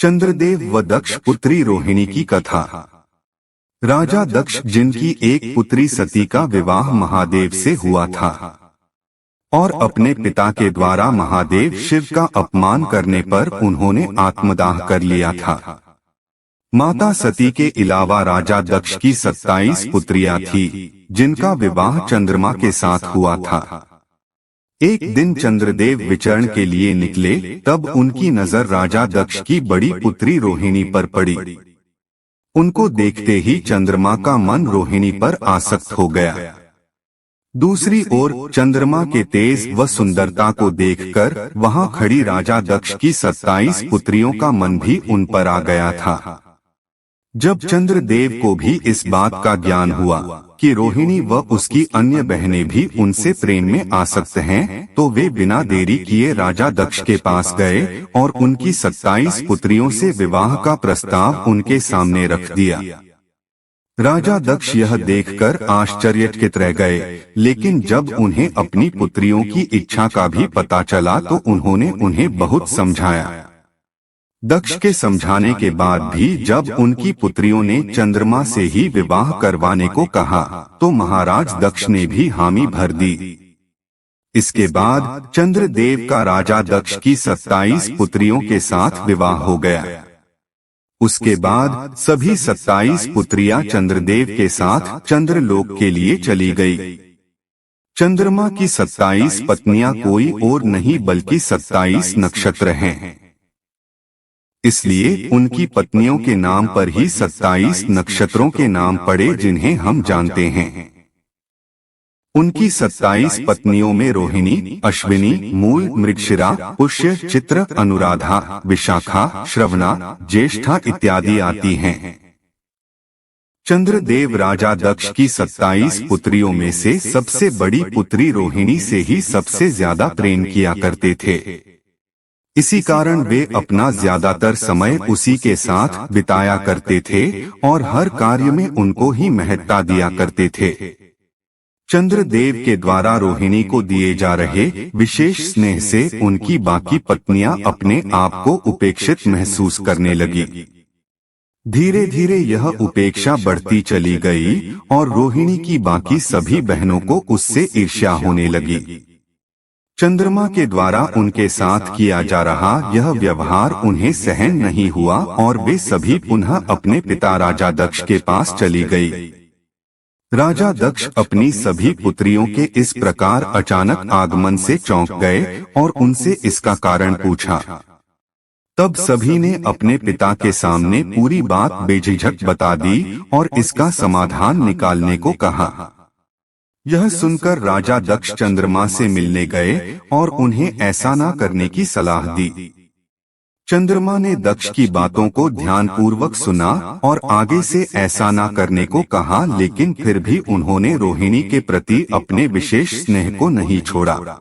चंद्रदेव व दक्ष पुत्री रोहिणी की कथा। राजा दक्ष, जिनकी एक पुत्री सती का विवाह महादेव से हुआ था और अपने पिता के द्वारा महादेव शिव का अपमान करने पर उन्होंने आत्मदाह कर लिया था। माता सती के अलावा राजा दक्ष की 27 पुत्रियां थी, जिनका विवाह चंद्रमा के साथ हुआ था। एक दिन चंद्रदेव विचरण के लिए निकले, तब उनकी नजर राजा दक्ष की बड़ी पुत्री रोहिणी पर पड़ी। उनको देखते ही चंद्रमा का मन रोहिणी पर आसक्त हो गया। दूसरी ओर चंद्रमा के तेज व सुंदरता को देखकर वहां खड़ी राजा दक्ष की 27 पुत्रियों का मन भी उन पर आ गया था। जब चंद्रदेव को भी इस बात का ज्ञान हुआ कि रोहिणी व उसकी अन्य बहनें भी उनसे प्रेम में आसक्त हैं, तो वे बिना देरी किए राजा दक्ष के पास गए और उनकी 27 पुत्रियों से विवाह का प्रस्ताव उनके सामने रख दिया। राजा दक्ष यह देखकर आश्चर्यचकित रह गए, लेकिन जब उन्हें अपनी पुत्रियों की इच्छा का भी पता चला तो उन्होंने उन्हें बहुत समझाया। दक्ष के समझाने के बाद भी जब उनकी पुत्रियों ने चंद्रमा से ही विवाह करवाने को कहा, तो महाराज दक्ष ने भी हामी भर दी। इसके बाद चंद्रदेव का राजा दक्ष की 27 पुत्रियों के साथ विवाह हो गया। उसके बाद सभी 27 पुत्रियां चंद्रदेव के साथ चंद्रलोक के लिए चली गई। चंद्रमा की 27 पत्नियां कोई और नहीं बल्कि 27 नक्षत्र हैं। इसलिए उनकी पत्नियों के नाम पर ही 27 नक्षत्रों के नाम पड़े, जिन्हें हम जानते हैं। उनकी 27 पत्नियों में रोहिणी, अश्विनी, मूल, मृगशिरा, पुष्य, चित्र, अनुराधा, विशाखा, श्रवणा, ज्येष्ठा इत्यादि आती हैं। चंद्रदेव राजा दक्ष की 27 पुत्रियों में से सबसे बड़ी पुत्री रोहिणी से ही सबसे ज्यादा प्रेम किया करते थे। इसी कारण वे अपना ज्यादातर समय उसी के साथ बिताया करते थे और हर कार्य में उनको ही महत्ता दिया करते थे। चंद्रदेव के द्वारा रोहिणी को दिए जा रहे विशेष स्नेह से उनकी बाकी पत्नियां अपने आप को उपेक्षित महसूस करने लगी। धीरे धीरे यह उपेक्षा बढ़ती चली गई और रोहिणी की बाकी सभी बहनों को उससे ईर्ष्या होने लगी। चंद्रमा के द्वारा उनके साथ किया जा रहा यह व्यवहार उन्हें सहन नहीं हुआ और वे सभी पुनः अपने पिता राजा दक्ष के पास चली गई। राजा दक्ष अपनी सभी पुत्रियों के इस प्रकार अचानक आगमन से चौंक गए और उनसे इसका कारण पूछा। तब सभी ने अपने पिता के सामने पूरी बात बेझिझक बता दी और इसका समाधान निकालने को कहा। यह सुनकर राजा दक्ष चंद्रमा से मिलने गए और उन्हें ऐसा न करने की सलाह दी। चंद्रमा ने दक्ष की बातों को ध्यानपूर्वक सुना और आगे से ऐसा न करने को कहा, लेकिन फिर भी उन्होंने रोहिणी के प्रति अपने विशेष स्नेह को नहीं छोड़ा।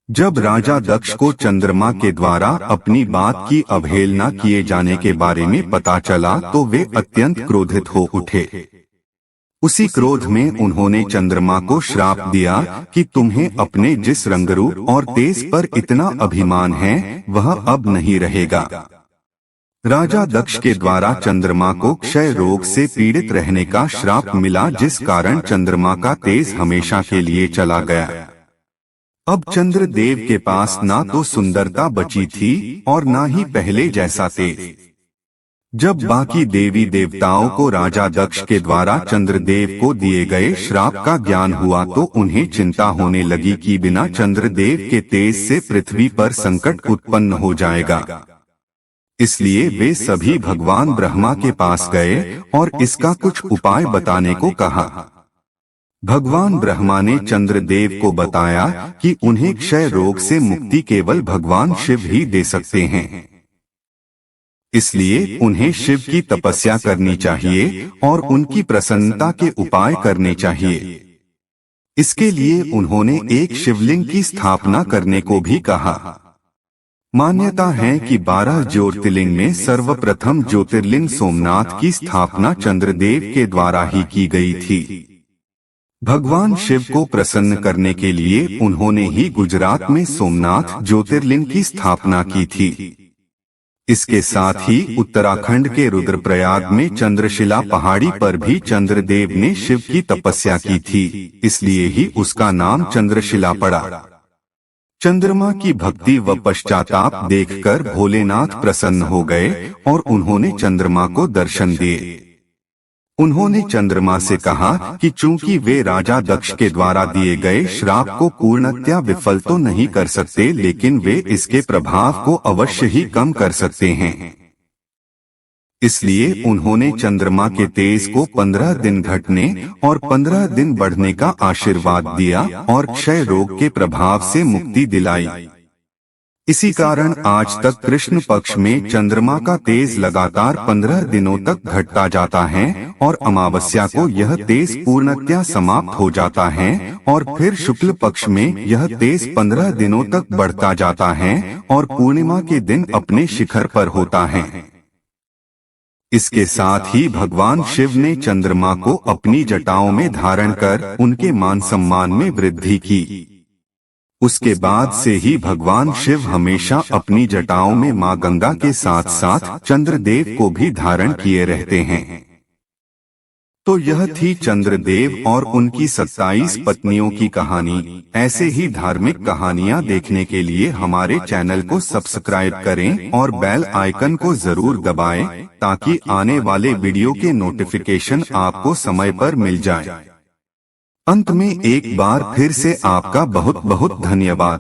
जब राजा दक्ष को चंद्रमा के द्वारा अपनी बात की अवहेलना किए जाने के बारे में पता चला तो वे अत्यंत क्रोधित हो उठे। उसी क्रोध में उन्होंने चंद्रमा को श्राप दिया कि तुम्हें अपने जिस रंगरूप और तेज पर इतना अभिमान है, वह अब नहीं रहेगा। राजा दक्ष के द्वारा चंद्रमा को क्षय रोग से पीड़ित रहने का श्राप मिला, जिस कारण चंद्रमा का तेज हमेशा के लिए चला गया। अब चंद्रदेव के पास ना तो सुंदरता बची थी और ना ही पहले जैसा तेज। जब बाकी देवी देवताओं को राजा दक्ष के द्वारा चंद्रदेव को दिए गए श्राप का ज्ञान हुआ तो उन्हें चिंता होने लगी कि बिना चंद्रदेव के तेज से पृथ्वी पर संकट उत्पन्न हो जाएगा। इसलिए वे सभी भगवान ब्रह्मा के पास गए और इसका कुछ उपाय बताने को कहा। भगवान ब्रह्मा ने चंद्रदेव को बताया कि उन्हें क्षय रोग से मुक्ति केवल भगवान शिव ही दे सकते हैं। इसलिए उन्हें शिव की तपस्या करनी चाहिए और उनकी प्रसन्नता के उपाय करने चाहिए। इसके लिए उन्होंने एक शिवलिंग की स्थापना करने को भी कहा। मान्यता है कि 12 ज्योतिर्लिंग में सर्वप्रथम ज्योतिर्लिंग सोमनाथ की स्थापना चंद्रदेव के द्वारा ही की गई थी। भगवान शिव को प्रसन्न करने के लिए उन्होंने ही गुजरात में सोमनाथ ज्योतिर्लिंग की स्थापना की थी। इसके साथ ही उत्तराखंड के रुद्रप्रयाग में चंद्रशिला पहाड़ी पर भी चंद्रदेव ने शिव की तपस्या की थी, इसलिए ही उसका नाम चंद्रशिला पड़ा। चंद्रमा की भक्ति व पश्चाताप देखकर भोलेनाथ प्रसन्न हो गए और उन्होंने चंद्रमा को दर्शन दिए। उन्होंने चंद्रमा से कहा कि चूंकि वे राजा दक्ष के द्वारा दिए गए श्राप को पूर्णतया विफल तो नहीं कर सकते, लेकिन वे इसके प्रभाव को अवश्य ही कम कर सकते हैं। इसलिए उन्होंने चंद्रमा के तेज को 15 दिन घटने और 15 दिन बढ़ने का आशीर्वाद दिया और क्षय रोग के प्रभाव से मुक्ति दिलाई। इसी कारण आज तक कृष्ण पक्ष में चंद्रमा का तेज लगातार 15 दिनों तक घटता जाता है और अमावस्या को यह तेज पूर्णतया समाप्त हो जाता है और फिर शुक्ल पक्ष में यह तेज 15 दिनों तक बढ़ता जाता है और पूर्णिमा के दिन अपने शिखर पर होता है। इसके साथ ही भगवान शिव ने चंद्रमा को अपनी जटाओं में धारण कर उनके मान सम्मान में वृद्धि की। उसके बाद से ही भगवान शिव हमेशा अपनी जटाओं में मां गंगा के साथ साथ चंद्रदेव को भी धारण किए रहते हैं। तो यह थी चंद्रदेव और उनकी 27 पत्नियों की कहानी। ऐसे ही धार्मिक कहानियां देखने के लिए हमारे चैनल को सब्सक्राइब करें और बेल आइकन को जरूर दबाएं ताकि आने वाले वीडियो के नोटिफिकेशन आपको समय पर मिल जाए। अंत में एक बार फिर से आपका बहुत बहुत धन्यवाद।